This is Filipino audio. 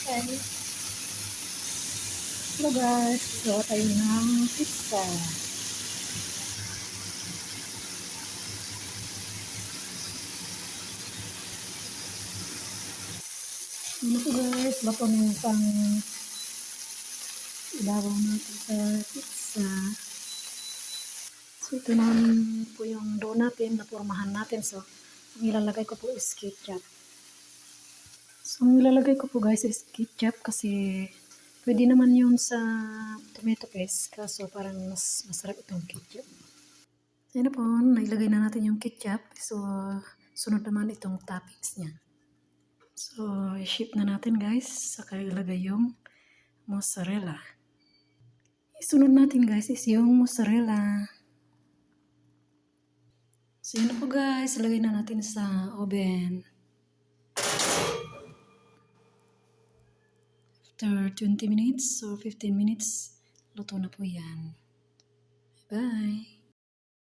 Okay. Hello guys, gawa tayo ng pizza. Ano po guys, bako na yung pang ilabaw natin sa pizza. So ito naman po yung dough natin, napurmahan natin. So ang ilalagay ko po is ketchup. So ang ilalagay ko po guys is ketchup kasi pwede naman yun sa tomato paste. Kaso parang mas masarap itong ketchup. Ayun na po, nailagay na natin yung ketchup. So sunod naman itong toppings niya. So, i-ship na natin guys. Saka ilagay yung mozzarella. Isunod natin guys is yung mozzarella. So, yun na po guys. Ilagay na natin sa oven. After 20 minutes or 15 minutes, luto na po yan. Bye!